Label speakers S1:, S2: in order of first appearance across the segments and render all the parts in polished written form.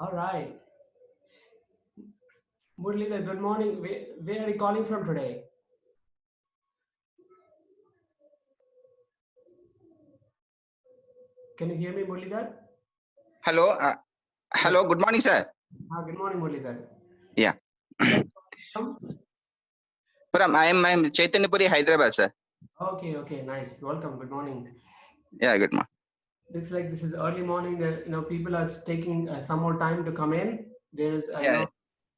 S1: All right. Muralidhar, good morning. Where are you calling from today? Can you hear me, Muralidhar?
S2: Hello.
S1: Yes.
S2: Hello. Good morning, sir.
S1: Good morning, Muralidhar.
S2: Yeah.
S1: Where are you calling
S2: I'm Chaitanyapuri, Hyderabad, sir.
S1: from? Okay, nice. Welcome. Good morning.
S2: Yeah. Good morning.
S1: Looks like this is early morning. That people are taking some more time to come in. There's
S2: Yeah.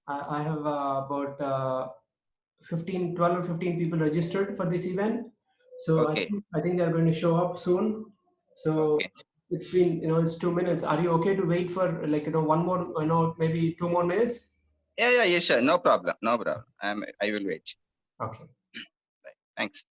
S1: I have about 12 or 15 people registered for this event. So
S2: Okay.
S1: I think they're going to show up soon. So
S2: Okay.
S1: it's been it's 2 minutes. Are you okay to wait for one more maybe 2 more minutes?
S2: Yeah. Yes, sir. No problem. No problem. I will wait.
S1: Okay.
S2: Right. Thanks.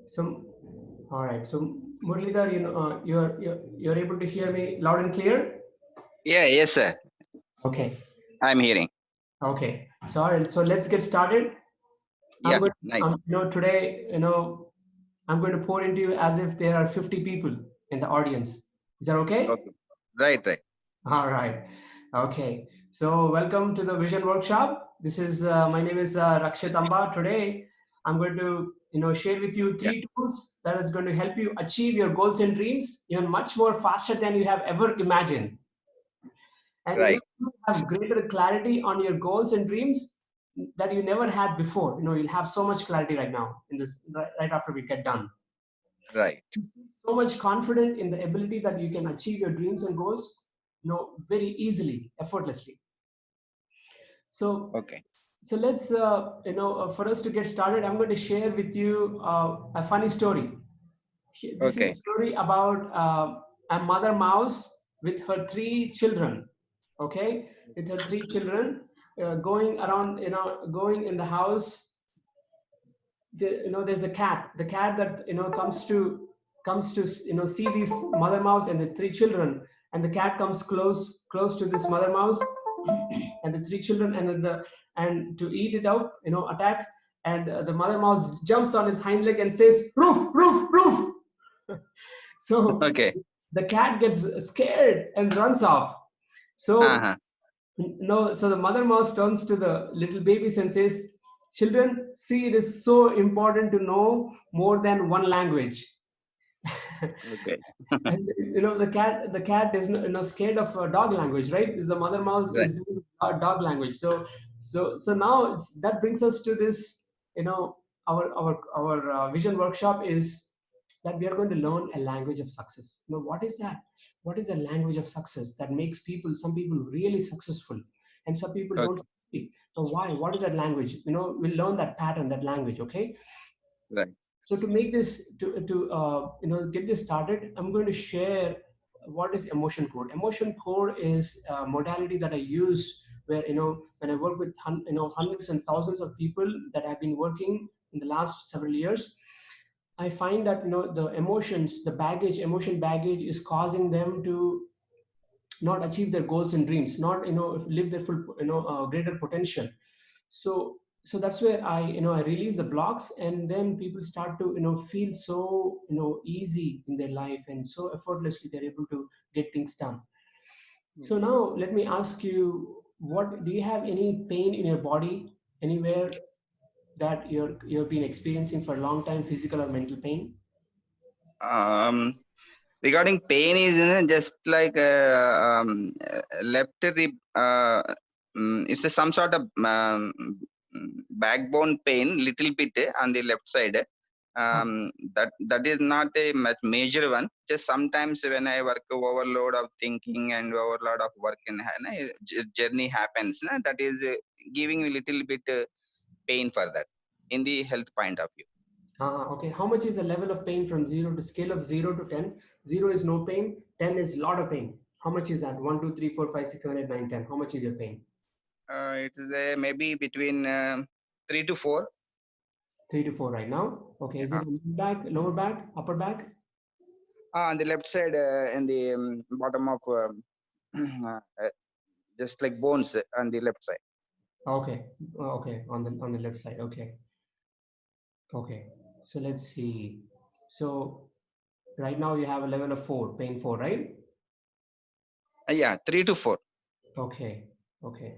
S1: So, all right. So, Muralidhar, you're able to hear me loud and clear.
S2: Yeah, yes, sir.
S1: Okay.
S2: I'm hearing.
S1: Okay. So let's get started. I'm
S2: Yeah,
S1: going.
S2: nice.
S1: Today, I'm going to pour into you as if there are 50 people in the audience. Is that okay?
S2: Okay. Right, right.
S1: All right. Okay. So welcome to the Vision Workshop. This is my name is Rakshit Amba. Today, I'm going to share with you
S2: Yeah,
S1: 3 tools that is going to help you achieve your goals and dreams even much more faster than you have ever imagined. And
S2: right,
S1: you have greater clarity on your goals and dreams that you never had before. You'll have so much clarity right now in this right after we get done.
S2: right.
S1: So much confident in the ability that you can achieve your dreams and goals, very easily, effortlessly. So,
S2: Okay,
S1: so let's, for us to get started, I'm going to share with you a funny story. This is a
S2: okay,
S1: story about a mother mouse with her 3 children. Okay, with her 3 children, going around, going in the house. There's a cat. The cat that comes to see this mother mouse and the 3 children, and the cat comes close to this mother mouse and the 3 children, and then the and to eat it out, attack. And the mother mouse jumps on its hind leg and says, "Roof, roof, roof." So
S2: okay.
S1: the cat gets scared and runs off. So
S2: Uh-huh.
S1: no, so the mother mouse turns to the little babies and says, "Children, see, it is so important to know more than one language."
S2: Okay.
S1: And the cat is scared of dog language, right? Is the mother mouse
S2: Right,
S1: is doing dog language. So now that brings us to this. Our vision workshop is that we are going to learn a language of success. What is that? What is a language of success that makes some people really successful, and some people don't
S2: okay,
S1: succeed? Now, why? What is that language? We'll learn that pattern, that language. Okay.
S2: right,
S1: So to make this to get this started, I'm going to share what is emotion code. Emotion code is a modality that I use where when I work with hundreds and thousands of people that have been working in the last several years. I find that the emotions, the baggage, emotion baggage is causing them to not achieve their goals and dreams, not live their full greater potential. So that's where I release the blocks, and then people start to feel so easy in their life, and so effortlessly they're able to get things done. So
S2: okay.
S1: now let me ask you, what do you have any pain in your body anywhere that you've been experiencing for a long time, physical or mental pain?
S2: Um, Regarding pain is just like left rib. It's some sort of backbone pain, little bit on the left side.
S1: Ah,
S2: That is not a much major one. Just sometimes when I work overload of thinking and overload of work in journey happens, that is giving me little bit pain for that in the health point of view.
S1: okay. How much is the level of pain from zero to scale of 0 to 10? Zero is no pain, 10 is lot of pain. How much is that? 1, 2, 3, 4, 5, 6, 7, 8, 9, 10. How much is your pain?
S2: It is maybe between 3 to 4.
S1: 3 to 4 right now. Okay. Is
S2: Yeah.
S1: it lower back, upper back?
S2: On the left side, in the bottom of just like bones on the left side.
S1: Okay. Okay. On the left side. Okay. Okay. So let's see. So right now you have a level of 4, pain 4, right?
S2: Yeah, 3 to 4.
S1: Okay. Okay.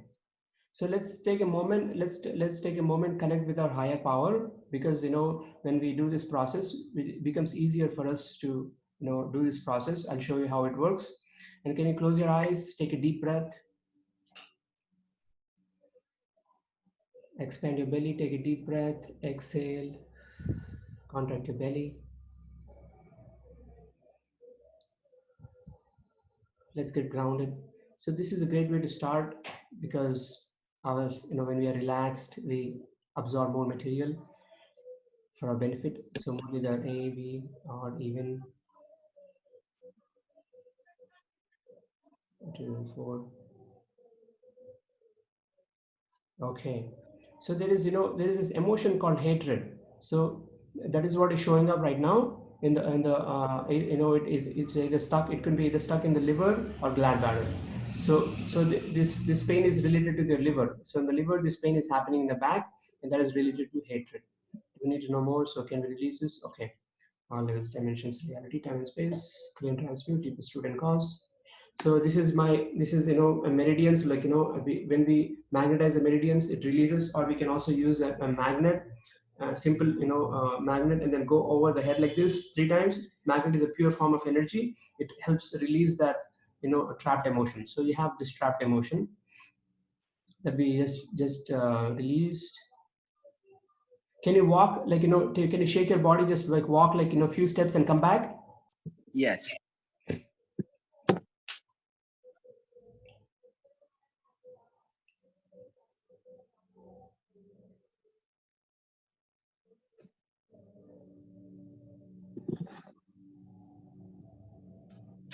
S1: So let's take a moment. Let's take a moment, connect with our higher power, because when we do this process, it becomes easier for us to do this process. I'll show you how it works. And can you close your eyes? Take a deep breath. Expand your belly. Take a deep breath. Exhale. Contract your belly. Let's get grounded. So this is a great way to start, because our when we are relaxed, we absorb more material for our benefit. So only the A, B, or even 2, 4. Okay. So there is this emotion called hatred. So that is what is showing up right now in the it is it's either stuck. It can be either stuck in the liver or gallbladder. This pain is related to the liver. So in the liver, this pain is happening in the back, and that is related to hatred. We need to know more. So can we release this? Okay. All levels, dimensions, reality, time and space, clean, transmute, deepest root and cause. So this is a meridians, like when we magnetize the meridians, it releases, or we can also use a magnet, simple magnet, and then go over the head like this 3 times. Magnet is a pure form of energy. It helps release that a trapped emotion. So you have this trapped emotion that we just released. Can you walk, like can you shake your body, just like walk like a few steps and come back?
S2: Yes.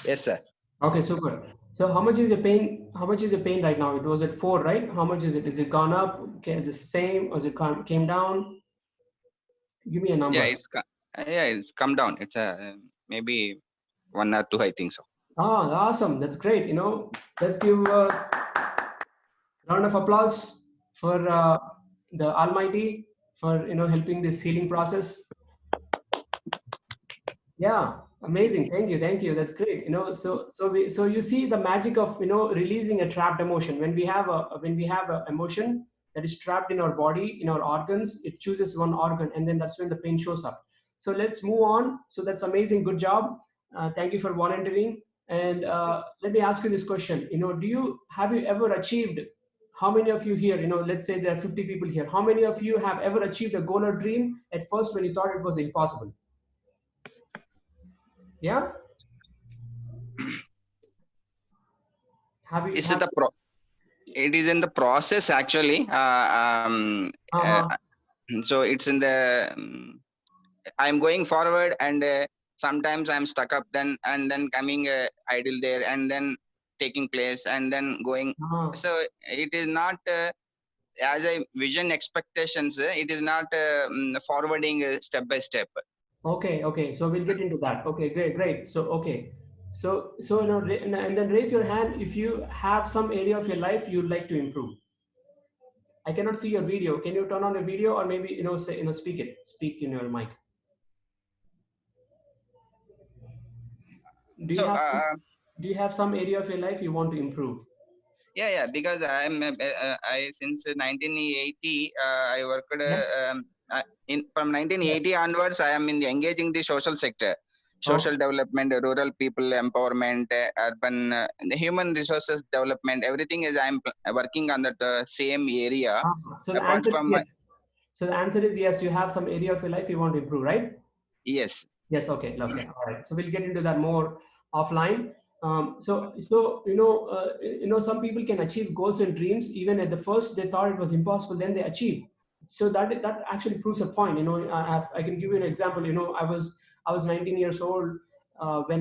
S2: Yes, sir.
S1: Okay, super. So how much is your pain? How much is your pain right now? It was at 4, right? How much is it? Is it gone up? Okay, is it the same, or is it came down? Give me a
S2: Yeah,
S1: number.
S2: it's come down. It's maybe 1 or 2, I think so.
S1: Ah, awesome. That's great. Let's give a round of applause for the Almighty for helping this healing process. Yeah, amazing. Thank you. That's great. So you see the magic of releasing a trapped emotion. When we have a emotion that is trapped in our body, in our organs, it chooses one organ, and then that's when the pain shows up. So let's move on. So that's amazing. Good job. Thank you for volunteering. And let me ask you this question. Have you ever achieved? How many of you here? Let's say there are 50 people here. How many of you have ever achieved a goal or dream at first when you thought it was impossible? Yeah. Have you
S2: Is it
S1: have
S2: the it is in the process actually.
S1: uh-huh.
S2: So it's in the I'm going forward, and sometimes I'm stuck up, then coming idle there, and then taking place, and then going.
S1: Uh-huh.
S2: So it is not as I vision expectations. It is not forwarding step by step.
S1: Okay. So we'll get into that. Okay, great. So okay. So and then raise your hand if you have some area of your life you'd like to improve. I cannot see your video. Can you turn on the video, or maybe say speak in your mic. Do you
S2: So
S1: have do you have some area of your life you want to improve?
S2: yeah, because I since 1980 I worked
S1: Yes.
S2: in from
S1: Yes.
S2: 1980 onwards. I am in the engaging the social sector, social
S1: Okay.
S2: development, rural people empowerment, urban, the human resources development. Everything is working on that same area.
S1: So the
S2: Apart
S1: answer is
S2: from my
S1: yes. So the answer is yes. You have some area of your life you want to improve, right?
S2: yes,
S1: Yes. Okay. Okay. All right. So we'll get into that more offline. Some people can achieve goals and dreams even at the first they thought it was impossible, then they achieve. So that actually proves a point. I can give you an example. I was 19 years old when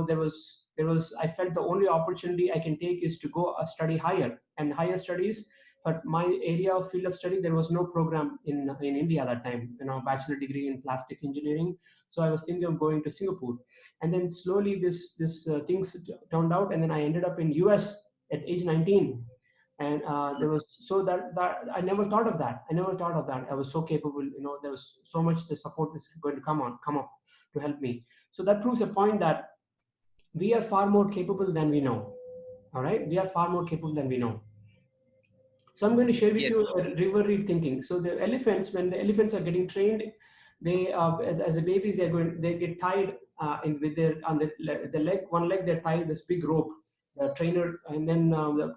S1: there was I felt the only opportunity I can take is to go study higher and higher studies. But my area of field of study, there was no program in India at that time. Bachelor degree in plastic engineering. So I was thinking of going to Singapore, and then slowly this things turned out, and then I ended up in US at age 19. And there was so that I never thought of that. I was so capable. There was so much the support is going to come up to help me. So that proves a point that we are far more capable than we know. All right, we are far more capable than we know. So I'm going to share with
S2: yes,
S1: you a river reed thinking. So the elephants, when the elephants are getting trained, they as the babies they get tied in with their on the leg, one leg they're tied this big rope, the trainer, and then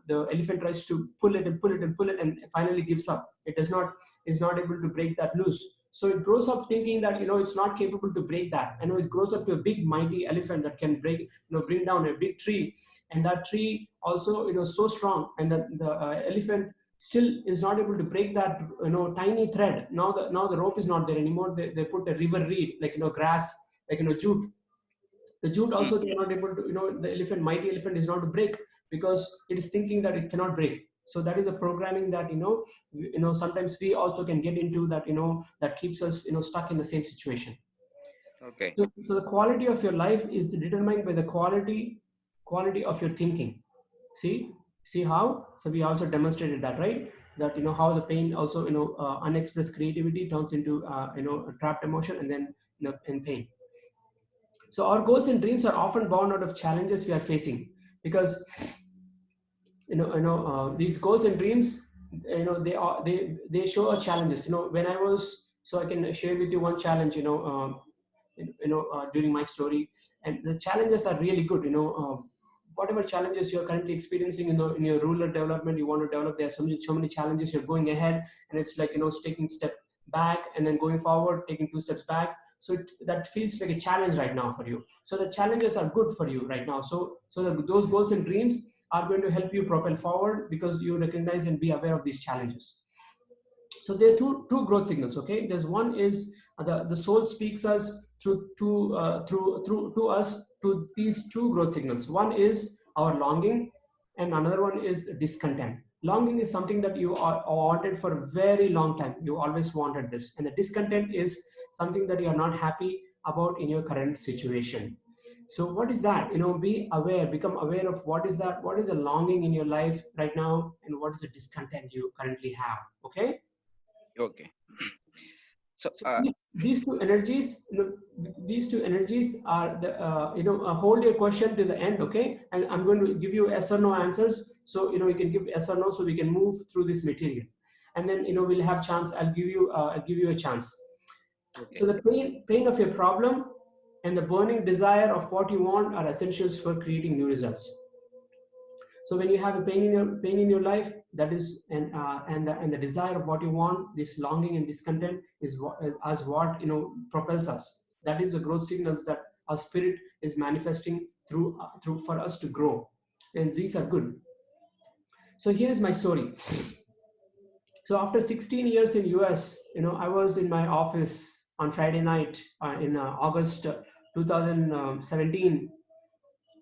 S1: the elephant tries to pull it and pull it and pull it, and finally gives up. It does not is not able to break that loose. So it grows up thinking that it's not capable to break that. It grows up to a big mighty elephant that can bring down a big tree, and that tree also so strong, and the elephant still is not able to break that tiny thread. Now the rope is not there anymore. They put a river reed, like grass, like jute. The jute
S2: mm,
S1: also they are not able to, the elephant, mighty elephant, is not to break because it is thinking that it cannot break. So that is a programming that sometimes we also can get into, that that keeps us stuck in the same situation.
S2: okay,
S1: So the quality of your life is determined by the quality of your thinking. See how? So we also demonstrated that, right? That how the pain also unexpressed creativity turns into a trapped emotion, and then in pain. So our goals and dreams are often born out of challenges we are facing, because these goals and dreams, they show our challenges. When I was, so I can share with you one challenge, during my story. And the challenges are really good. Whatever challenges you're currently experiencing in your rural development, you want to develop, there are so many challenges. You're going ahead, and it's like taking step back and then going forward, taking two steps back. So that feels like a challenge right now for you. So the challenges are good for you right now. Those goals and dreams are going to help you propel forward, because you recognize and be aware of these challenges. So there are two growth signals. Okay, there's one is the soul speaks us through us to these two growth signals. One is our longing, and another one is discontent. Longing is something that you are wanted for a very long time. You always wanted this. And the discontent is something that you are not happy about in your current situation. So what is that? Be aware, become aware of what is that, what is a longing in your life right now, and what is the discontent you currently have. Okay.
S2: Okay. So
S1: So these two energies, these two energies are the hold your question to the end, okay? And I'm going to give you yes or no answers. So you can give yes or no, so we can move through this material, and then we'll have chance. I'll give you a chance. So
S2: okay.
S1: the pain of your problem and the burning desire of what you want are essentials for creating new results. So when you have a pain in your life, that is, and the desire of what you want, this longing and discontent is what propels us. That is the growth signals that our spirit is manifesting through for us to grow, and these are good. So here's my story. So after 16 years in US, I was in my office on Friday night in August 2017.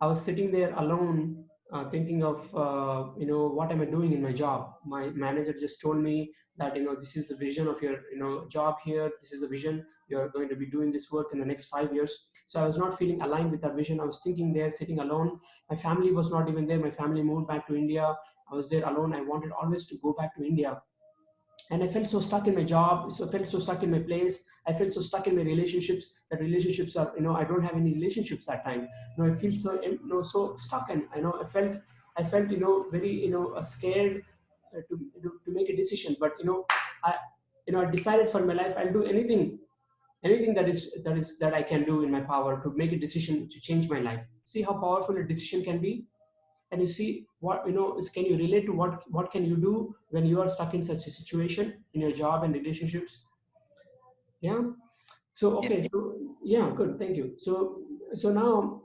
S1: I was sitting there alone, thinking of what am I doing in my job. My manager just told me that this is the vision of your job here. This is the vision, you're going to be doing this work in the next 5 years. So I was not feeling aligned with that vision. I was thinking there, sitting alone. My family was not even there. My family moved back to India. I was there alone. I wanted always to go back to India, and I felt so stuck in my job. So I felt so stuck in my place. I felt so stuck in my relationships. That relationships are, I don't have any relationships that time. I feel so, so stuck, and I felt, very, scared to make a decision. But I, I decided for my life, I'll do anything that I can do in my power to make a decision to change my life. See how powerful a decision can be. And you see what can you relate to what can you do when you are stuck in such a situation in your job and relationships. Yeah. So
S2: Yeah.
S1: okay, so yeah, good, thank you. So now,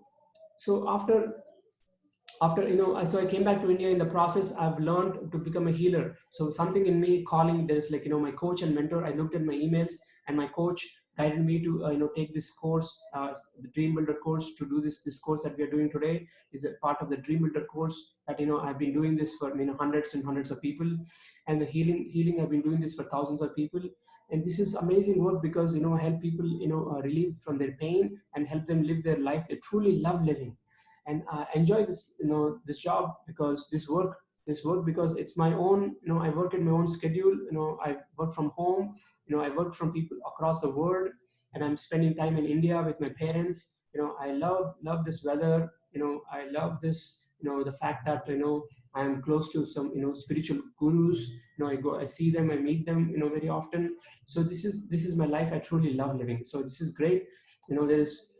S1: so after so I came back to India. In the process, I've learned to become a healer. So something in me calling, there's like my coach and mentor. I looked at my emails, and my coach guided me to take this course, the Dream Builder course. To do this course that we are doing today is a part of the Dream Builder course that I've been doing this for hundreds and hundreds of people. And the healing, I've been doing this for thousands of people. And this is amazing work, because I help people relieve from their pain and help them live their life they truly love living. And I enjoy this job, because this work because it's my own. I work in my own schedule. I work from home. I work from people across the world, and I'm spending time in India with my parents. I love this weather. I love this, the fact that I am close to some spiritual gurus. I see them, I meet them very often. So this is my life. I truly love living. So this is great. There's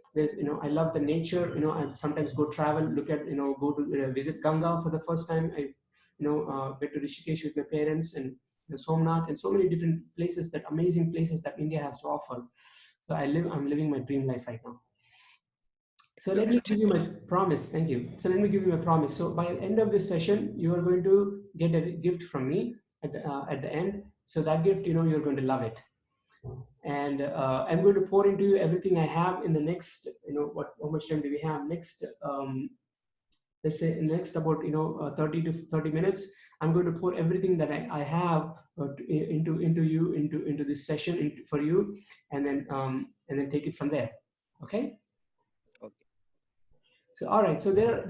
S1: I love the nature. I sometimes go travel, look at go to visit Ganga for the first time. I went to Rishikesh with my parents, and Somnath, and so many different places, that amazing places that India has to offer. So I'm living my dream life right now. So let me
S2: Okay.
S1: give you my promise. Thank you. So let me give you my promise. So by the end of this session, you are going to get a gift from me at the end. So that gift, you're going to love it. And I'm going to pour into you everything I have in the next, how much time do we have? Next, let's say next about 30 to 30 minutes. I'm going to pour everything that I have into this session for you, and then take it from there. Okay.
S2: Okay.
S1: So all right, so there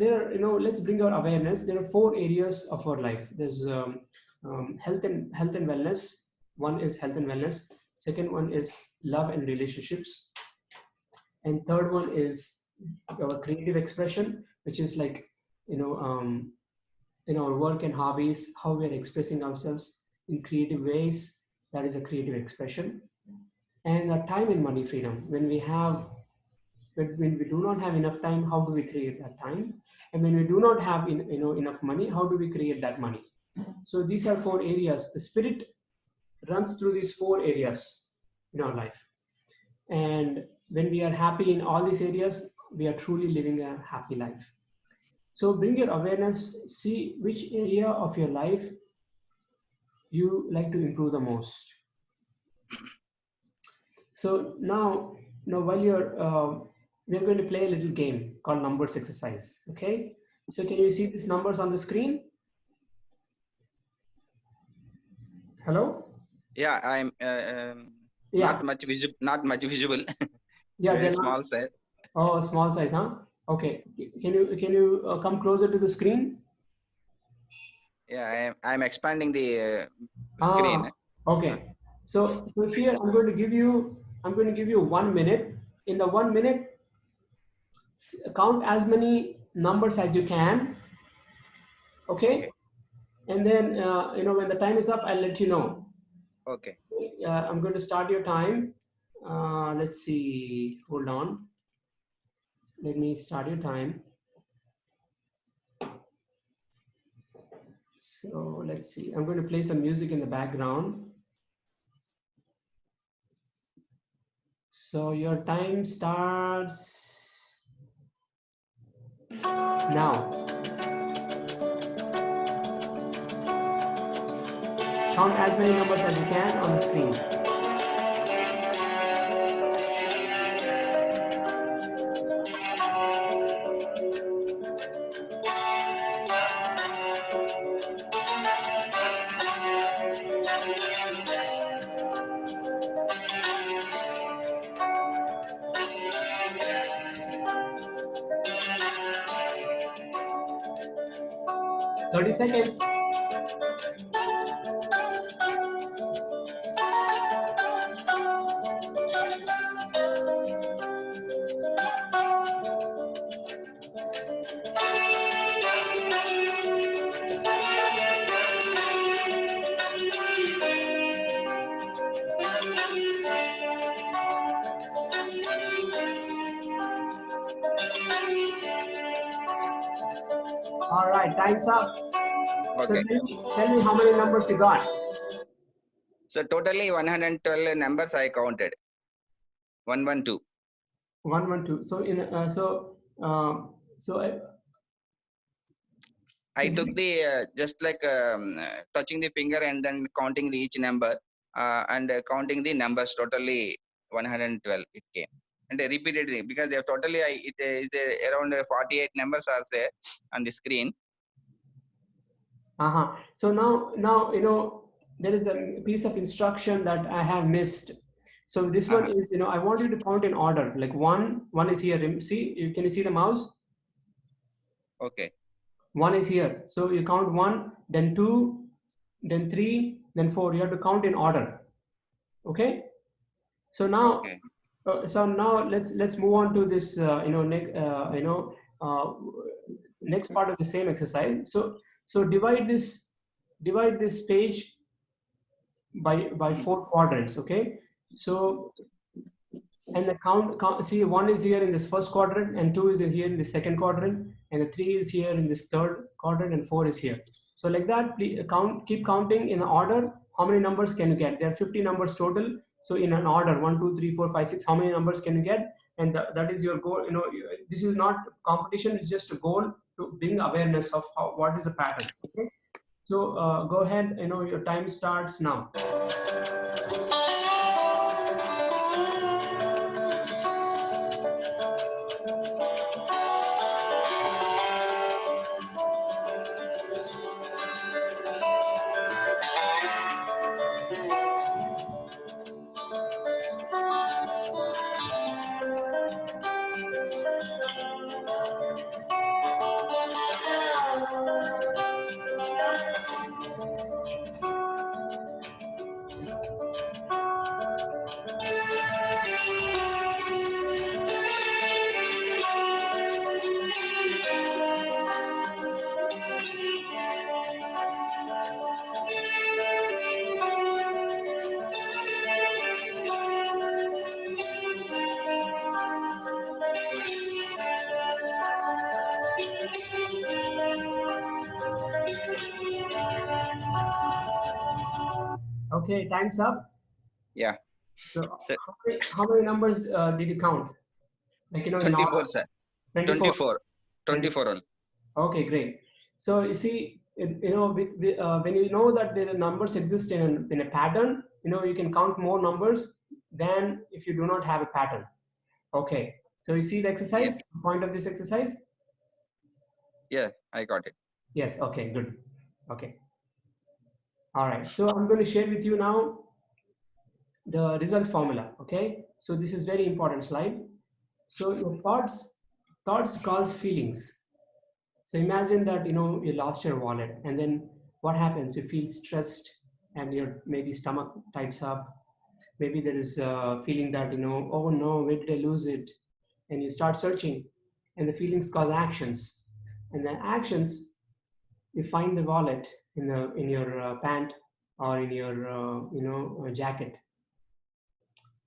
S1: let's bring our awareness. There are four areas of our life. There's health and wellness. One is health and wellness. Second one is love and relationships, and third one is our creative expression, which is like you know um, in our work and hobbies, how we are expressing ourselves in creative ways. That is a creative expression. And our time and money freedom. When we do not have enough time, how do we create that time? And when we do not have enough money, how do we create that money? So these are four areas. The spirit runs through these four areas in our life. And when we are happy in all these areas, we are truly living a happy life. So bring your awareness, see which area of your life you like to improve the most. So now while we're going to play a little game called numbers exercise. Okay. So can you see these numbers on the screen? Hello.
S2: Yeah, I'm
S1: Yeah.
S2: not much visible.
S1: Yeah.
S2: Very
S1: They're not.
S2: small size.
S1: Oh, small size, huh? Okay. Can you come closer to the screen?
S2: Yeah, I'm expanding the screen.
S1: Ah. Okay. So here I'm going to give you 1 minute. In the 1 minute, count as many numbers as you can. Okay.
S2: Okay,
S1: And then when the time is up, I'll let you know.
S2: okay.
S1: I'm going to start your time. Let's see. Hold on. Let me start your time. So let's see. I'm going to play some music in the background. So your time starts now. Count as many numbers as you can on the screen. 30 seconds. All right, time's up. So
S2: Okay.
S1: tell me how many numbers you got.
S2: So totally 112 numbers I counted. 112.
S1: 112. So in so
S2: I
S1: so
S2: took the just like touching the finger and then counting the each number and counting the numbers totally 112 it came. And I repeated it because they have totally it is around 48 numbers are there on the screen.
S1: So now there is a piece of instruction that I have missed. So this one
S2: Uh-huh.
S1: is I want you to count in order. Like one is here. See, can you see the mouse?
S2: Okay.
S1: One is here. So you count one, then two, then three, then four. You have to count in order. Okay. So now,
S2: Okay.
S1: let's move on to this uh, next part of the same exercise. So divide this page by
S2: Mhm.
S1: four quadrants. Okay. So and the count, see, one is here in this first quadrant, and two is in here in the second quadrant, and the three is here in this third quadrant, and four is here. So like that, please keep counting in order. How many numbers can you get? There are 50 numbers total. So in an order, 1 2 3 4 5 6, how many numbers can you get? And that is your goal. This is not competition, it's just a goal to bring awareness of what is the pattern. Okay. So go ahead, your time starts now. Okay, time's up.
S2: Yeah.
S1: So
S2: So
S1: how many numbers did you count? Like, in
S2: 24,
S1: order.
S2: sir.
S1: 24.
S2: 24.
S1: 24.
S2: 24 only.
S1: Okay, great. So you see, when you know that the numbers exist in a pattern, you can count more numbers than if you do not have a pattern. Okay. So you see the
S2: Yeah.
S1: exercise, point of this exercise?
S2: Yeah, I got it.
S1: Yes. Okay, good. Okay. All right. So I'm going to share with you now the result formula. Okay. So this is very important slide. So your thoughts cause feelings. So imagine that you lost your wallet, and then what happens? You feel stressed, and your maybe stomach tights up. Maybe there is a feeling that oh no, where did I lose it? And you start searching, and the feelings cause actions, and the actions, you find the wallet in your pant or in your jacket,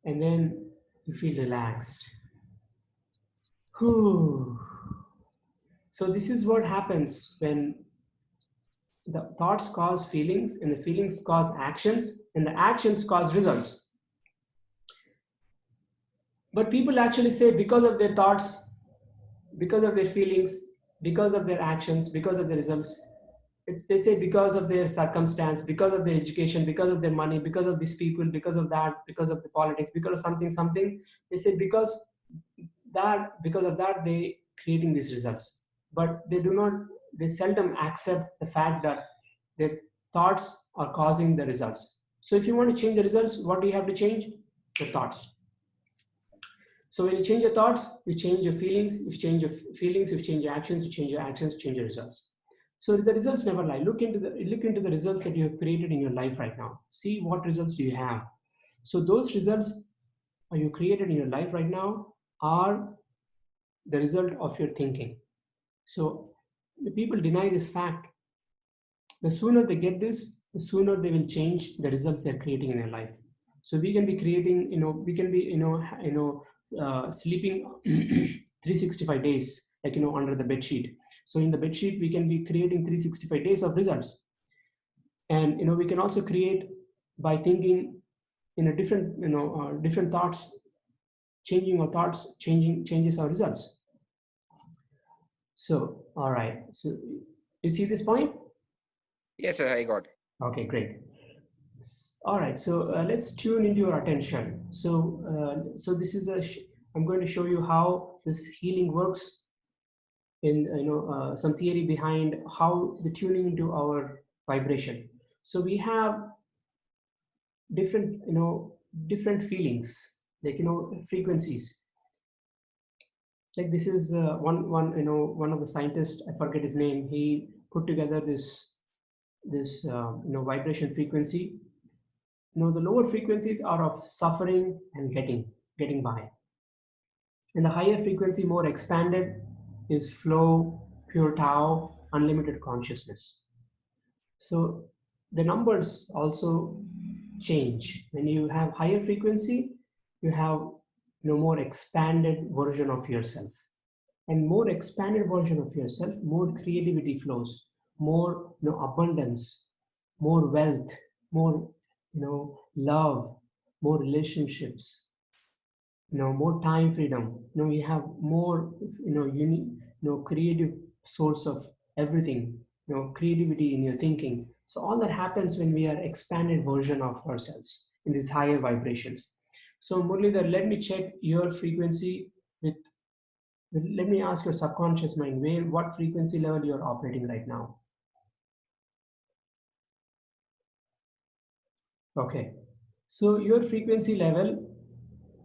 S1: and then you feel relaxed. Whew. So this is what happens when the thoughts cause feelings, and the feelings cause actions, and the actions cause results. But people actually say, because of their thoughts, because of their feelings, because of their actions, because of the results, they say because of their circumstance, because of their education, because of their money, because of these people, because of that, because of the politics, because of something. They say because of that they creating these results. But they seldom accept the fact that their thoughts are causing the results. So if you want to change the results, what do you have to change? The thoughts. So when you change your thoughts, you change your feelings. If you change your feelings, you change your actions. You change your actions, you change your results. So the results never lie. Look into the results that you have created in your life right now. See what results do you have. So those results are you created in your life right now are the result of your thinking. So the people deny this fact. The sooner they get this, the sooner they will change the results they're creating in their life. So we can be creating, we can be, sleeping 365 days, like, under the bed sheet. So in the bed sheet, we can be creating 365 days of results. And, we can also create by thinking in a different, different thoughts. Changing our thoughts, changes our results. So, all right. So you see this point?
S2: Yes, sir, I got it.
S1: Okay, great. All right, so let's tune into your attention. So this is I'm going to show you how this healing works in some theory behind how the tuning into our vibration. So we have different different feelings, like frequencies. Like this is one of the scientists, I forget his name. He put together this vibration frequency. The lower frequencies are of suffering and getting by, and the higher frequency, more expanded, is flow, pure Tao, unlimited consciousness. So the numbers also change. When you have higher frequency, you have more expanded version of yourself, and more expanded version of yourself, more creativity flows, more abundance, more wealth, more love, more relationships, more time freedom. You have more unique, creative source of everything, creativity in your thinking. So all that happens when we are expanded version of ourselves in these higher vibrations. So Murlidhar, let me check your frequency with let me ask your subconscious mind, what frequency level you're operating right now. Okay, so your frequency level,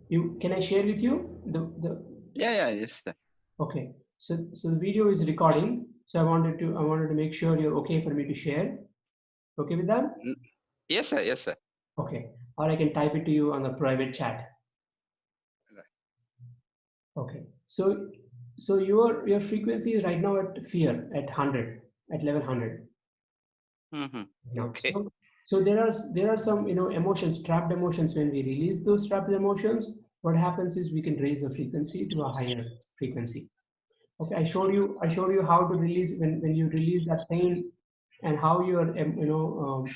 S1: you can I share with you the
S2: Yeah, yeah, yes, sir.
S1: okay. So the video is recording. So I wanted to make sure you're okay for me to share. Okay with that?
S2: Mm, yes, sir, yes, sir.
S1: Okay. Or I can type it to you on the private chat.
S2: Right.
S1: Okay. So your frequency is right now at fear at 100, at level 100.
S2: Mm-hmm.
S1: Now.
S2: Okay.
S1: So there are some emotions, trapped emotions. When we release those trapped emotions, what happens is we can raise the frequency to a higher frequency. Okay, I showed you how to release when you release that pain. and how your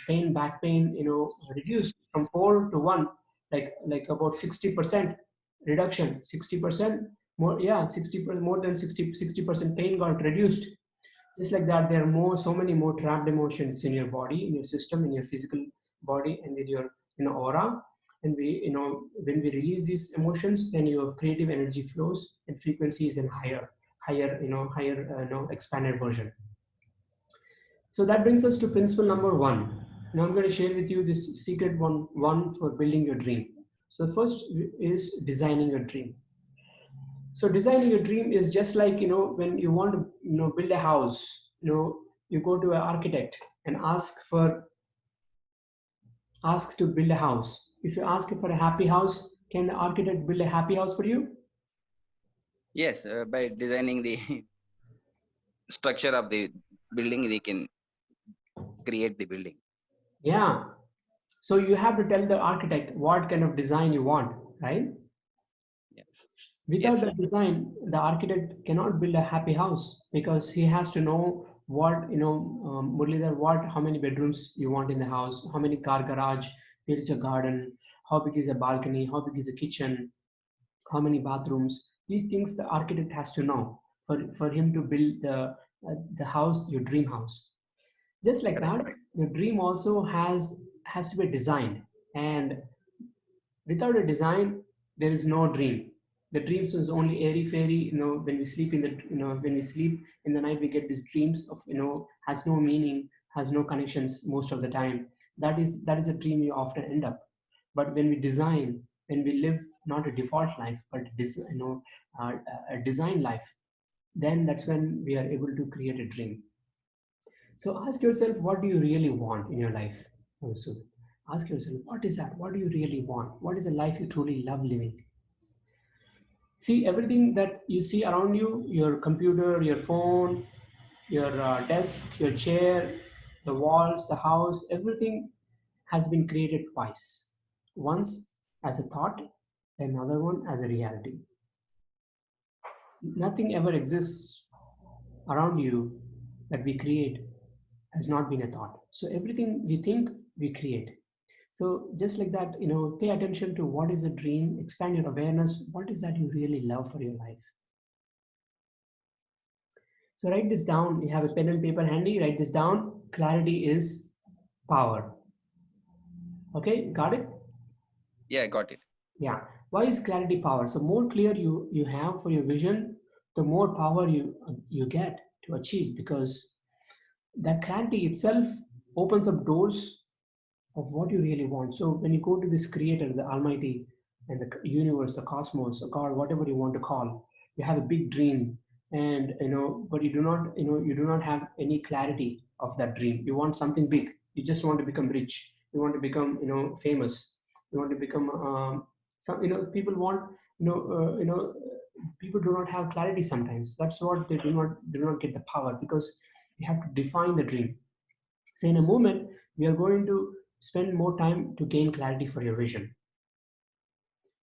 S1: pain, back pain, reduced from 4 to 1, like about 60% reduction, 60% more, yeah, 60%, more than 60% pain got reduced. Just like that, there are so many more trapped emotions in your body, in your system, in your physical body, and in your aura. And when we release these emotions, then your creative energy flows and frequency is in higher expanded version. So that brings us to principle number one. Now I'm going to share with you this secret one for building your dream. So first is designing your dream. So designing a dream is just like when you want to build a house. You go to an architect and asks to build a house. If you ask for a happy house, can the architect build a happy house for you?
S2: Yes, by designing the structure of the building, they can create the building.
S1: Yeah. So you have to tell the architect what kind of design you want, right?
S2: Yes.
S1: Without
S2: Yes.
S1: that design, the architect cannot build a happy house because he has to know what Muralidhar, how many bedrooms you want in the house, how many car garage, where is your garden, how big is a balcony, how big is a kitchen, how many bathrooms. These things the architect has to know for him to build the house, your dream house. Just like
S2: Correct.
S1: that, your dream also has to be designed, and without a design, there is no dream. The dreams is only airy fairy. When we sleep when we sleep in the night, we get these dreams of has no meaning, has no connections most of the time. That is a dream you often end up. But when we design, when we live not a default life, but uh, a design life, then that's when we are able to create a dream. So ask yourself, what do you really want in your life? Also, ask yourself, what is that? What do you really want? What is the life you truly love living? See, everything that you see around you, your computer, your phone, your desk, your chair, the walls, the house, everything has been created twice. Once as a thought, another one as a reality. Nothing ever exists around you that we create has not been a thought. So everything we think, we create. So just like that, pay attention to what is a dream, expand your awareness. What is that you really love for your life? So write this down. You have a pen and paper handy. Write this down. Clarity is power. Okay, got it?
S2: Yeah, got it.
S1: Yeah. Why is clarity power? So more clear you have for your vision, the more power you get to achieve, because that clarity itself opens up doors of what you really want. So when you go to this creator, the Almighty, and the universe, the cosmos, or God, whatever you want to call, you have a big dream, and but you do not have any clarity of that dream. You want something big. You just want to become rich. You want to become famous. You want to become some people want people do not have clarity sometimes. That's what they do not get the power, because you have to define the dream. So in a moment, we are going to spend more time to gain clarity for your vision.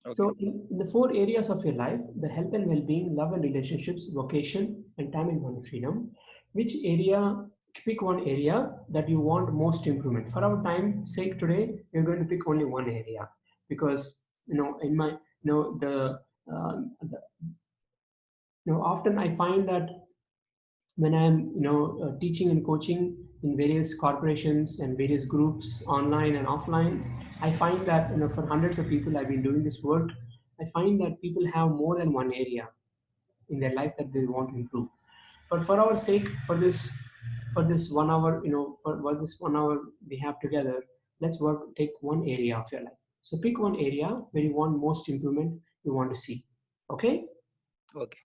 S2: Okay.
S1: So in the four areas of your life, the health and well-being, love and relationships, vocation, and time and money freedom, which area, pick one area that you want most improvement. For our time sake today, we're going to pick only one area, because in my the often I find that when I'm teaching and coaching in various corporations and various groups online and offline, I find that for hundreds of people I've been doing this work, I find that people have more than one area in their life that they want to improve. But for our sake, for this 1 hour, for this 1 hour we have together, let's take one area of your life. So pick one area where you want most improvement, you want to see. Okay.
S2: Okay.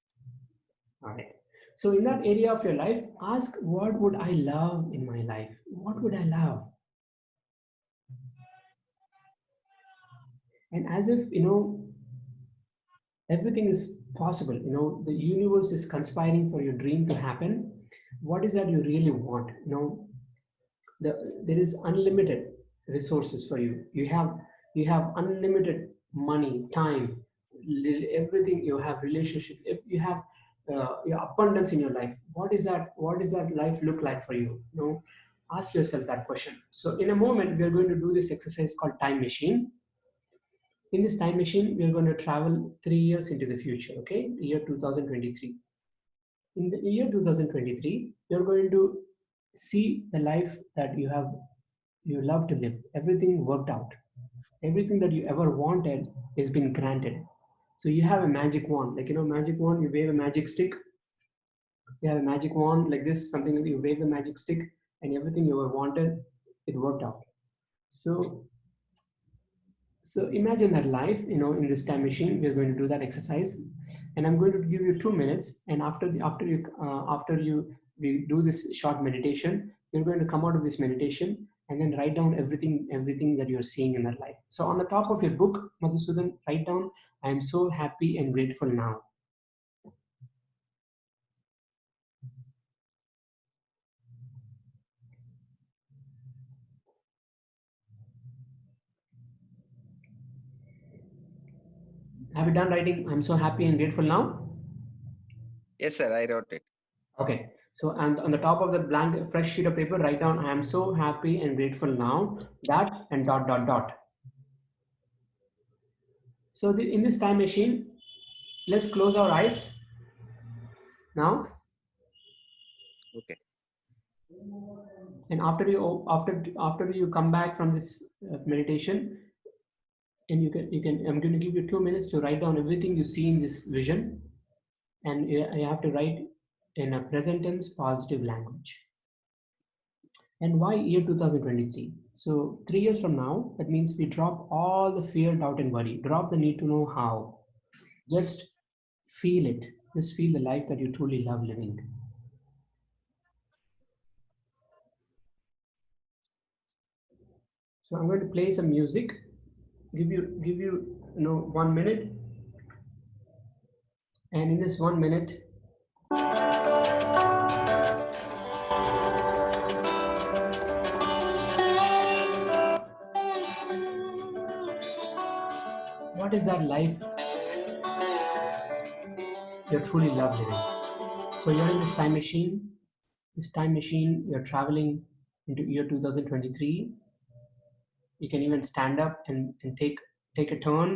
S1: All right. So in that area of your life, ask, what would I love in my life? What would I love? And as if everything is possible. The universe is conspiring for your dream to happen. What is that you really want? There is unlimited resources for you. You have unlimited money, time, everything. You have relationship. You have your abundance in your life. What is that life look like for you? Ask yourself that question. So in a moment, we are going to do this exercise called time machine. In this time machine, we are going to travel 3 years into the future, okay? Year 2023. In the year 2023, you're going to see the life that you love to live. Everything worked out. Everything that you ever wanted has been granted. So you have a magic wand, like magic wand, you wave a magic stick, you have a magic wand like this, something that you wave the magic stick, and everything you ever wanted, it worked out. So imagine that life, in this time machine, we're going to do that exercise, and I'm going to give you 2 minutes. And after you we do this short meditation, you're going to come out of this meditation and then write down everything that you're seeing in that life. So on the top of your book, Madhusudan, write down, "I am so happy and grateful now." Have you done writing, "I'm so happy and grateful now"?
S2: Yes, sir. I wrote it.
S1: Okay. So, and on the top of the blank, fresh sheet of paper, write down, "I am so happy and grateful now, that," and dot, dot, dot. So, in this time machine, let's close our eyes now.
S2: Okay.
S1: And after you come back from this meditation, and you can I'm going to give you 2 minutes to write down everything you see in this vision, and you have to write in a present tense positive language. And why year 2023? So 3 years from now, that means we drop all the fear, doubt, and worry. Drop the need to know how. Just feel it. Just feel the life that you truly love living. So I'm going to play some music. Give you 1 minute, and in this 1 minute, what is that life you truly love living? So you're in this time machine. This time machine, you're traveling into year 2023. You can even stand up and take a turn,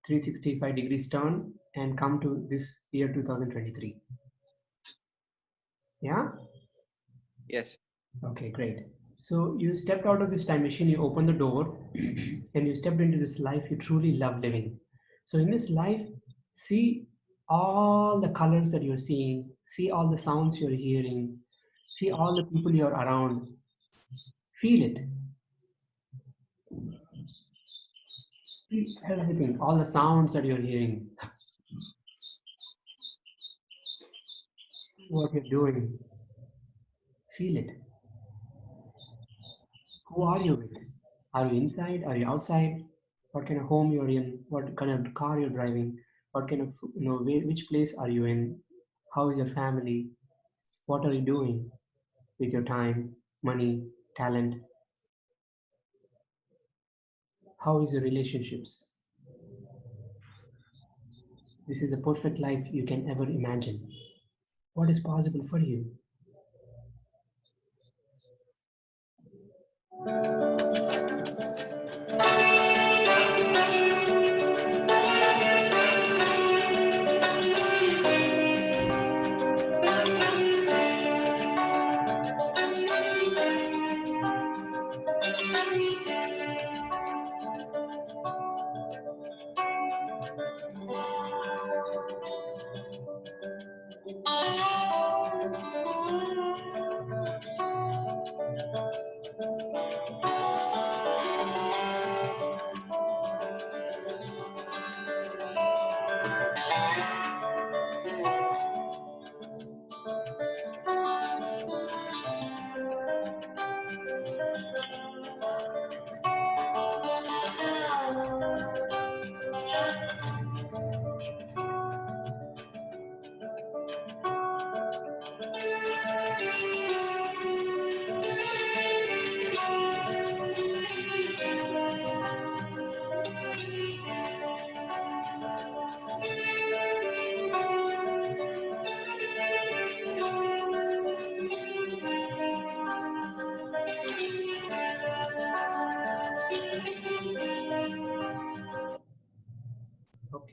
S1: 365 degrees turn, and come to this year 2023. Yeah?
S2: Yes.
S1: Okay, great. So you stepped out of this time machine, you opened the door, and you stepped into this life you truly love living. So in this life, see all the colors that you're seeing, see all the sounds you're hearing, see all the people you're around. Feel it. Feel everything, all the sounds that you're hearing, what you're doing. Feel it. Who are you with? Are you inside? Are you outside? What kind of home you're in? What kind of car you're driving? What kind of, which place are you in? How is your family? What are you doing with your time, money, talent? How is your relationships? This is a perfect life you can ever imagine. What is possible for you?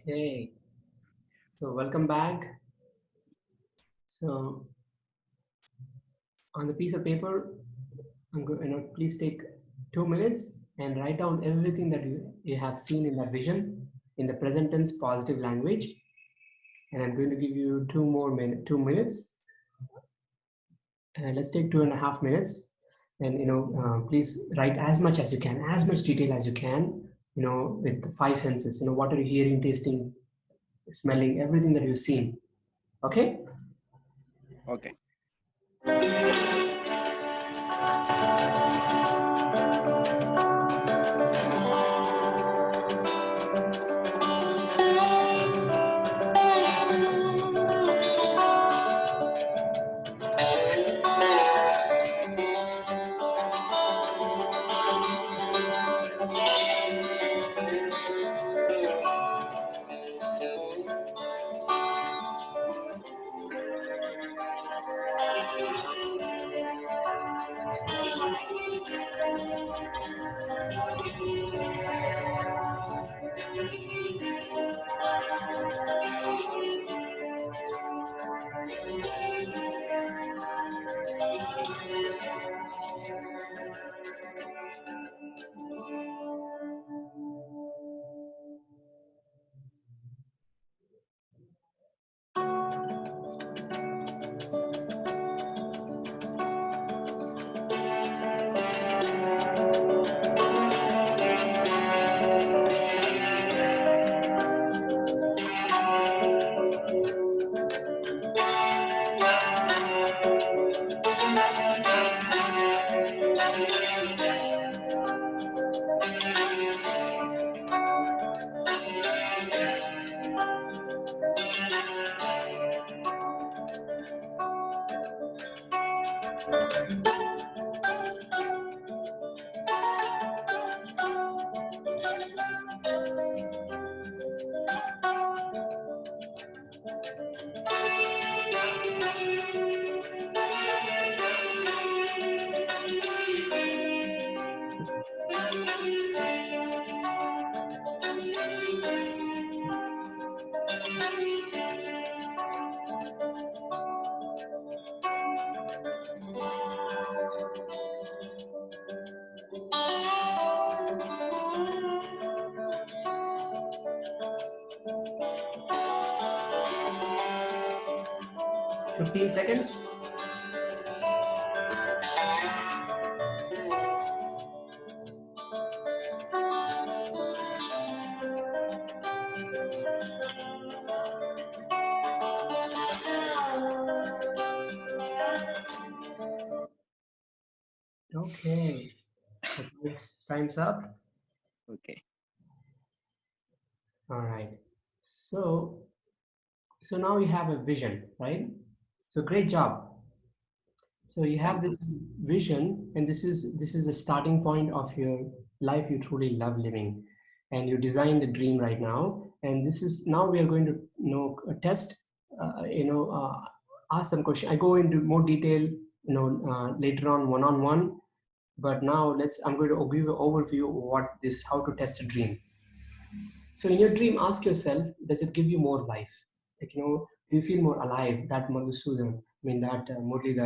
S1: Okay, so welcome back. So on the piece of paper, I'm going. Please take 2 minutes and write down everything that you have seen in that vision in the present tense positive language. And I'm going to give you 2 minutes. Let's take 2.5 minutes. And please write as much as you can, as much detail as you can. With the five senses. What are you hearing, tasting, smelling, everything that you've seen. Okay.
S2: Okay.
S1: 15 seconds. Okay. The time's up.
S2: Okay.
S1: All right. So now you have a vision, right? So great job. So you have
S2: Thank you.
S1: this vision, and this is a starting point of your life you truly love living, and you designed a dream right now. And this is now we are going to test, ask some question. I go into more detail, later on one. But now I'm going to give you an overview of how to test a dream. So in your dream, ask yourself, does it give you more life? Like, do you feel more alive? That Madhusudan, that Murli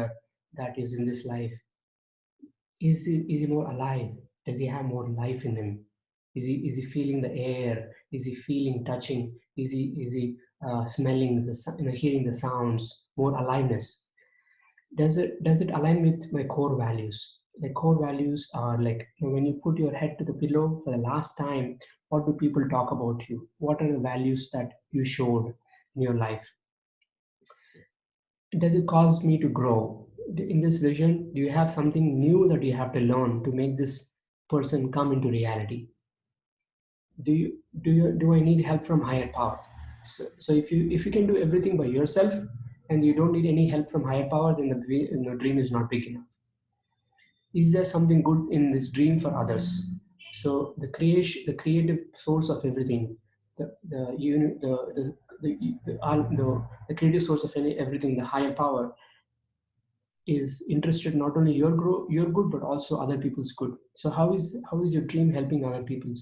S1: that is in this life, is he more alive? Does he have more life in him? Is he feeling the air? Is he feeling touching? Is he smelling hearing the sounds? More aliveness. Does it align with my core values? Like core values are like, when you put your head to the pillow for the last time, what do people talk about you? What are the values that you showed in your life? Does it cause me to grow? In this vision, do you have something new that you have to learn to make this person come into reality? Do I need help from higher power? So if you can do everything by yourself and you don't need any help from higher power, then the dream is not big enough. Is there something good in this dream for others? So the creative source of everything, the uni- the creative source of everything, the higher power is interested not only your good but also other people's good. So how is your dream helping other people?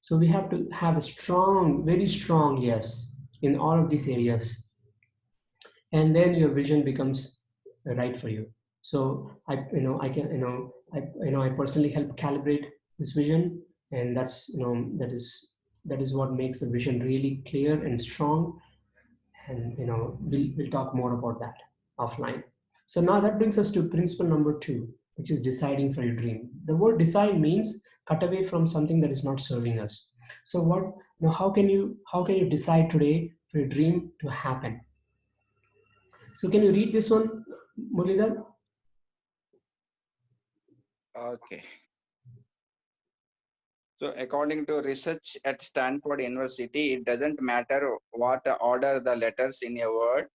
S1: So we have to have a strong, very strong yes in all of these areas, and then your vision becomes right for you. So I can, I personally help calibrate this vision, and that is what makes the vision really clear and strong. And we'll talk more about that offline. So now that brings us to principle number 2, which is deciding for your dream. The word decide means cut away from something that is not serving us. So how can you decide today for your dream to happen? So can you read this one, Muralidhar?
S2: Okay. So according to research at Stanford University, it doesn't matter what order the letters in a word,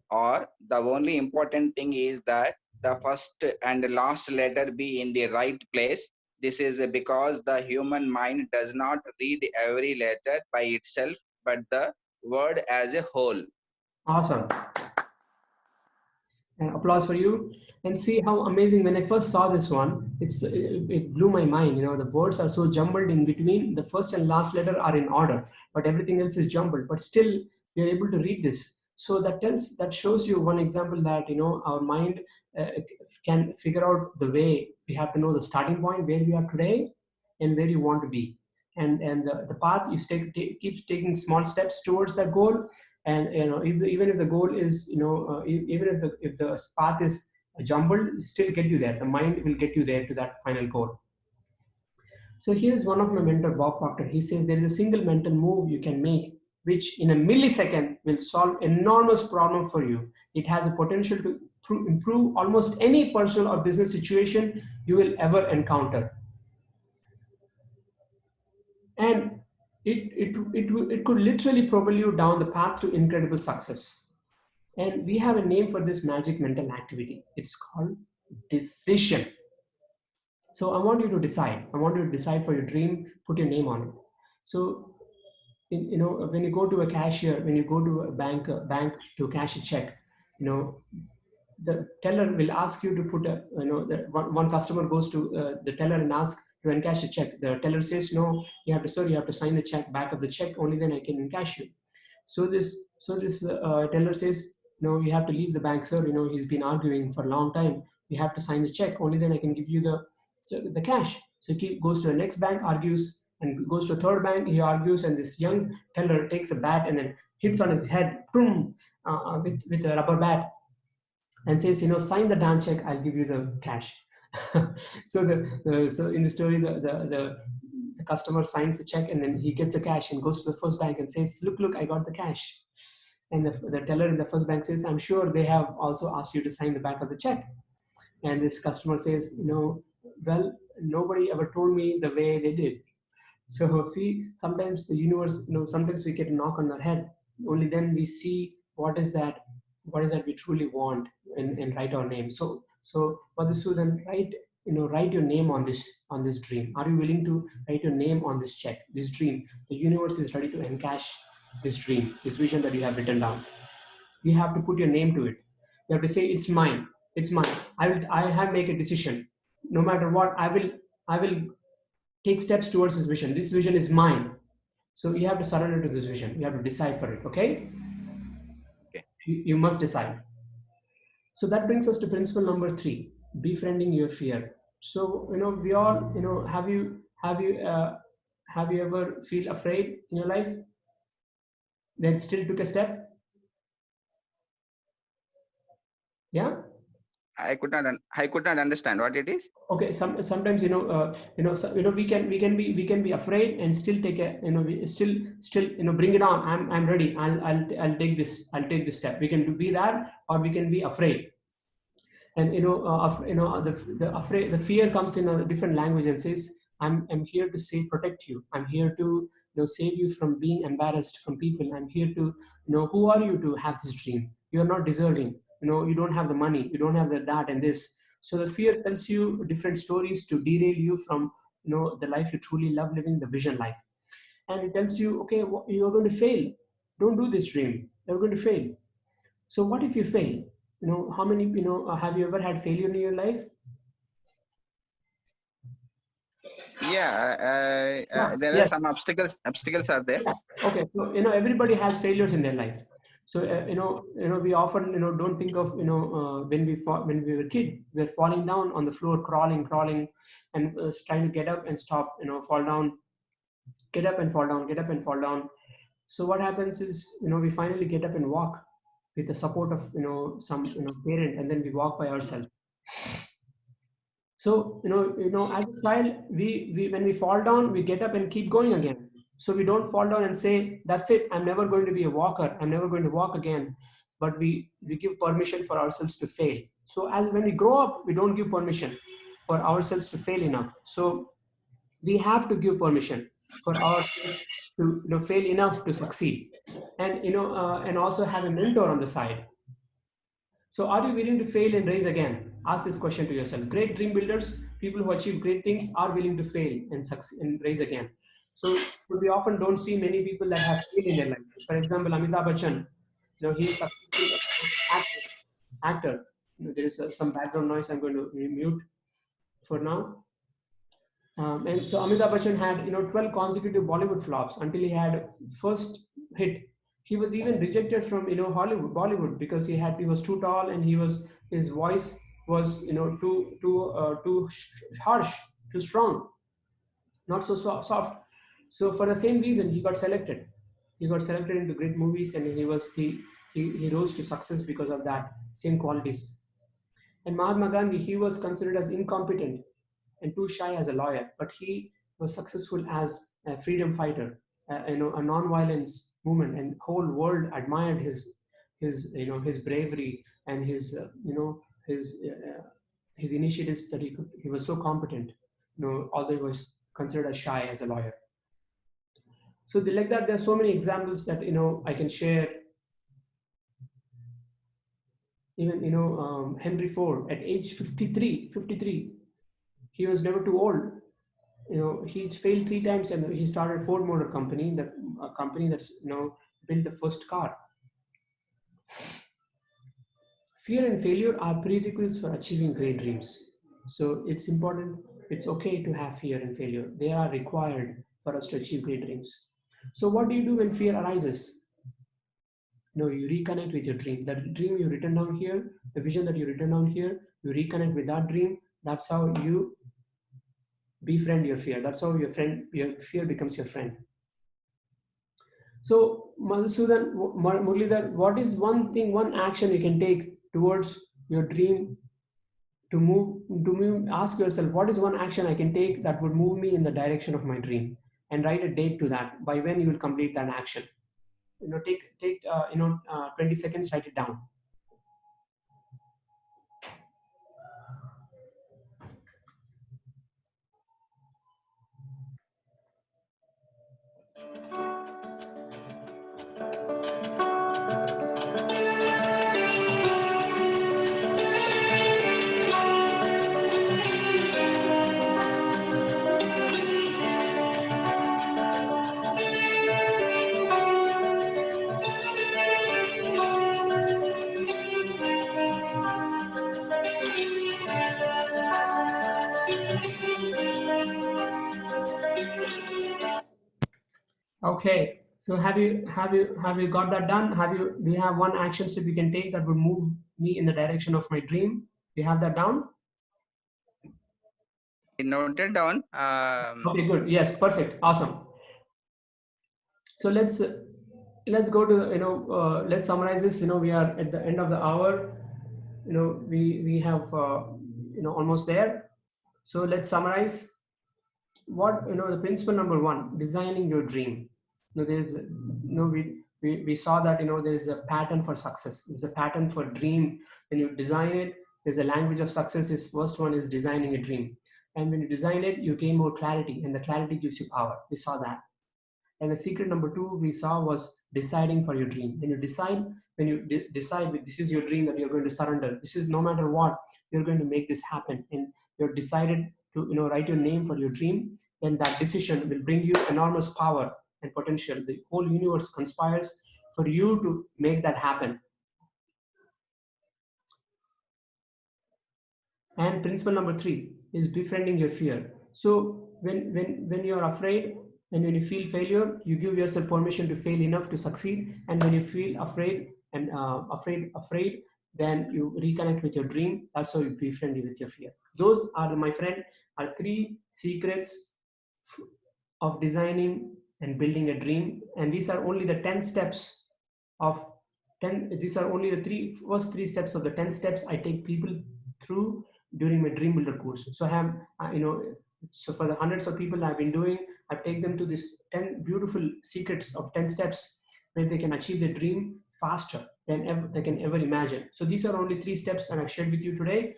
S2: or the only important thing is that the first and last letter be in the right place. This is because the human mind does not read every letter by itself, but the word as a whole.
S1: Awesome. And applause for you. And see how amazing, when I first saw this one, it blew my mind. The words are so jumbled in between. The first and last letter are in order, but everything else is jumbled, but still we are able to read this. So that shows you one example that our mind uh, can figure out the way. We have to know the starting point, where we are today and where you want to be, and the path you keeps taking small steps towards that goal. And even if the goal is even if the path is jumbled, still get you there. The mind will get you there to that final goal. So here's one of my mentor, Bob Proctor. He says there is a single mental move you can make which in a millisecond will solve enormous problem for you. It has a potential to improve almost any personal or business situation you will ever encounter. And it could literally propel you down the path to incredible success. And we have a name for this magic mental activity. It's called decision. So I want you to decide. I want you to decide for your dream, put your name on it. So when you go to a cashier, when you go to a bank to cash a check, you know the teller will ask you to put a one customer goes to the teller and asks to encash a check. The teller says, no, you have to sign the check, back of the check, only then I can encash you. So this teller says, no, you have to leave the bank, sir. He's been arguing for a long time. You have to sign the check, only then I can give you the cash. So he goes to the next bank, argues, and goes to a third bank, he argues, and this young teller takes a bat and then hits on his head, boom, with a rubber bat, and says, sign the damn check, I'll give you the cash. So in the story, the customer signs the check, and then he gets the cash and goes to the first bank and says, look, I got the cash. And the teller in the first bank says, I'm sure they have also asked you to sign the back of the check. And this customer says, well, nobody ever told me the way they did. So see, sometimes the universe, sometimes we get a knock on our head. Only then we see what is that we truly want, and write our name. So Madhusudan, write your name on this dream. Are you willing to write your name on this check, this dream? The universe is ready to encash this dream, this vision that you have written down. You have to put your name to it. You have to say, it's mine. It's mine. I have make a decision. No matter what, I will take steps towards this vision. This vision is mine. So you have to surrender to this vision. You have to decide for it. Okay?
S2: Okay.
S1: You must decide. So that brings us to principle number 3: befriending your fear. So we all have you ever feel afraid in your life, then still took a step? Yeah.
S2: I could not understand what it is.
S1: Okay. Sometimes we can be afraid and still take a we still bring it on. I'm ready. I'll take this. I'll take this step. We can be that, or we can be afraid. And the fear comes in a different language and says, I'm here to save, protect you. I'm here to save you from being embarrassed from people. I'm here to who are you to have this dream? You're not deserving. You don't have the money, you don't have that and this. So the fear tells you different stories to derail you from the life you truly love living, the vision life. And it tells you, okay, you're going to fail. Don't do this dream, you're going to fail. So what if you fail? How many, have you ever had failure in your life? Yeah.
S2: there are
S1: Yes.
S2: some obstacles are there.
S1: Yeah. Okay. So everybody has failures in their life. So we often don't think of when when we were kid, we're falling down on the floor, crawling, and trying to get up and stop. Fall down, get up and fall down, get up and fall down. So what happens is we finally get up and walk with the support of some parent, and then we walk by ourselves. So as a child, we when we fall down, we get up and keep going again. So we don't fall down and say, "That's it. I'm never going to be a walker. I'm never going to walk again." But we give permission for ourselves to fail. So as when we grow up, we don't give permission for ourselves to fail enough. So we have to give permission for ourselves to fail enough to succeed, and and also have a mentor on the side. So, are you willing to fail and rise again? Ask this question to yourself. Great dream builders, people who achieve great things, are willing to fail and succeed and rise again. So, we often don't see many people that have failed in their life. For example, Amitabh Bachchan, he's successful actor. actor. There is some background noise. I'm going to mute for now. And so Amitabh Bachchan had 12 consecutive Bollywood flops until he had first hit. He was even rejected from Hollywood Bollywood because he was too tall, and his voice was too harsh, too strong, not so soft. So for the same reason he got selected. He got selected into great movies, and he rose to success because of that same qualities. And Mahatma Gandhi, he was considered as incompetent and too shy as a lawyer, but he was successful as a freedom fighter, a non-violence movement, and whole world admired his bravery and his initiatives that he was so competent, although he was considered as shy as a lawyer. So like that, there are so many examples that I can share. Even Henry Ford at age 53, he was never too old. He failed 3 times, and he started Ford Motor Company, that a company that's built the first car. Fear and failure are prerequisites for achieving great dreams. So it's important. It's okay to have fear and failure. They are required for us to achieve great dreams. So what do you do when fear arises? No, you reconnect with your dream. That dream you written down here, the vision that you written down here, you reconnect with that dream. That's how you befriend your fear. That's how your fear becomes your friend. So, Madhusudan, Muralidhar, what is one action you can take towards your dream to move? Ask yourself, what is one action I can take that would move me in the direction of my dream, and write a date to that by when you will complete that action. Take 20 seconds, write it down. Okay. So have you got that done? Do you have one action step you can take that would move me in the direction of my dream? Do you have that down?
S2: I noted down.
S1: Okay, good. Yes, perfect. Awesome. So let's go to let's summarize this. We are at the end of the hour. We have almost there. So let's summarize what the principle number one: designing your dream. There's we saw that there's a pattern for success. There's a pattern for dream. When you design it, there's a language of success. Is first one is designing a dream, and when you design it, you gain more clarity, and the clarity gives you power. We saw that. And the secret number two we saw was deciding for your dream. When you decide this is your dream, that you're going to surrender. This is no matter what, you're going to make this happen, and you're decided to write your name for your dream. Then that decision will bring you enormous power and potential. The whole universe conspires for you to make that happen. And principle number three is befriending your fear. So when you're afraid and when you feel failure, you give yourself permission to fail enough to succeed. And when you feel afraid and afraid, then you reconnect with your dream. That's how you befriend with your fear. Those are, my friend, are three secrets of designing and building a dream. And these are only the 10 steps of 10. These are only the first three steps of the 10 steps I take people through during my dream builder course. So I have so for the hundreds of people I've been doing, I've taken them to this 10 beautiful secrets of 10 steps where they can achieve their dream faster than ever they can ever imagine. So these are only three steps and I've shared with you today.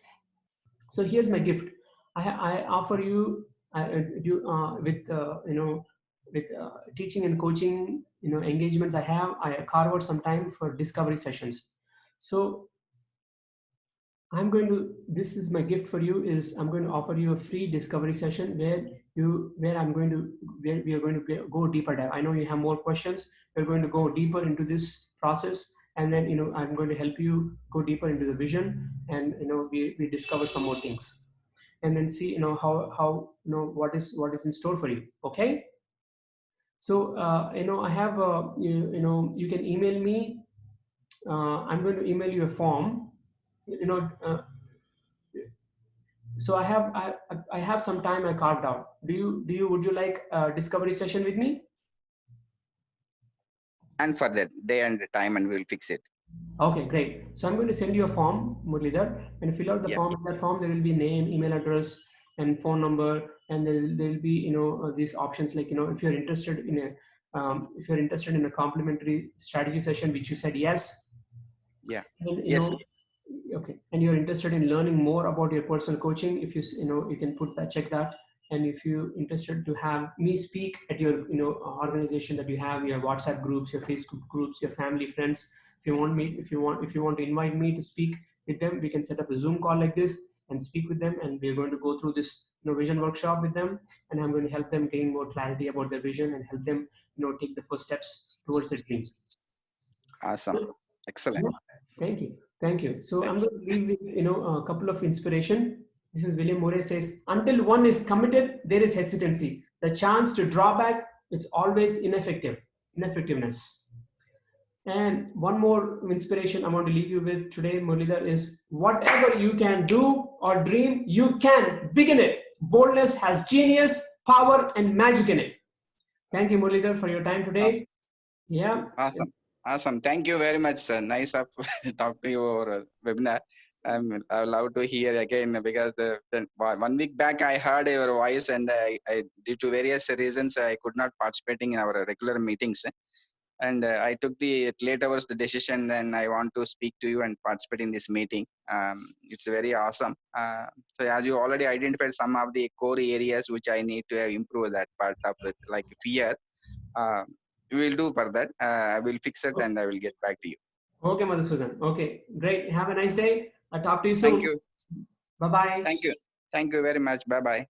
S1: So here's my gift. I offer you with with teaching and coaching engagements I have. I carve out some time for discovery sessions. So I'm going to, this is my gift for you, is I'm going to offer you a free discovery session where I'm going to, where we are going to go deeper dive. I know you have more questions. We're going to go deeper into this process, and then, I'm going to help you go deeper into the vision, and, we discover some more things, and then see, how, what is in store for you. Okay. So, I have, you can email me. I'm going to email you a form, you know, uh, so I have some time I carved out. Would you like a discovery session with me?
S2: And for that day and time, and we'll fix it.
S1: Okay, great. So I'm going to send you a form, Murlidhar, and fill out the
S2: Yeah.
S1: form. In that form, there will be name, email address, and phone number, and there will be, these options, like, if you're interested in a complimentary strategy session, which you said yes.
S2: Yeah.
S1: And,
S2: Yes.
S1: okay, and you're interested in learning more about your personal coaching, if you can put that, check that. And if you're interested to have me speak at your organization that you have, your WhatsApp groups, your Facebook groups, your family, friends, if you want to invite me to speak with them, we can set up a Zoom call like this and speak with them, and we're going to go through this vision workshop with them, and I'm going to help them gain more clarity about their vision and help them take the first steps towards their dream.
S2: Awesome. Excellent.
S1: Thank you. Thank you. So I'm
S2: Thanks.
S1: going to leave with a couple of inspiration. This is William Morey says, until one is committed, there is hesitancy. The chance to draw back, it's always ineffectiveness. And one more inspiration I want to leave you with today, Muralidhar, is whatever you can do or dream, you can begin it. Boldness has genius, power, and magic in it. Thank you, Muralidhar, for your time today.
S2: Awesome.
S1: Yeah.
S2: Awesome. Thank you very much, sir. Nice of talk to you over webinar. I love to hear again, because the 1 week back I heard your voice, and I due to various reasons I could not participating in our regular meetings. And I took the late hours the decision, and I want to speak to you and participate in this meeting. It's very awesome. So as you already identified some of the core areas which I need to improve that part of it, like fear. We will do for that. I will fix it and I will get back to you.
S1: Okay, Madhusudan. Okay, great. Have a nice day. I'll talk to you soon.
S2: Thank you.
S1: Bye-bye.
S2: Thank you. Thank you very much. Bye-bye.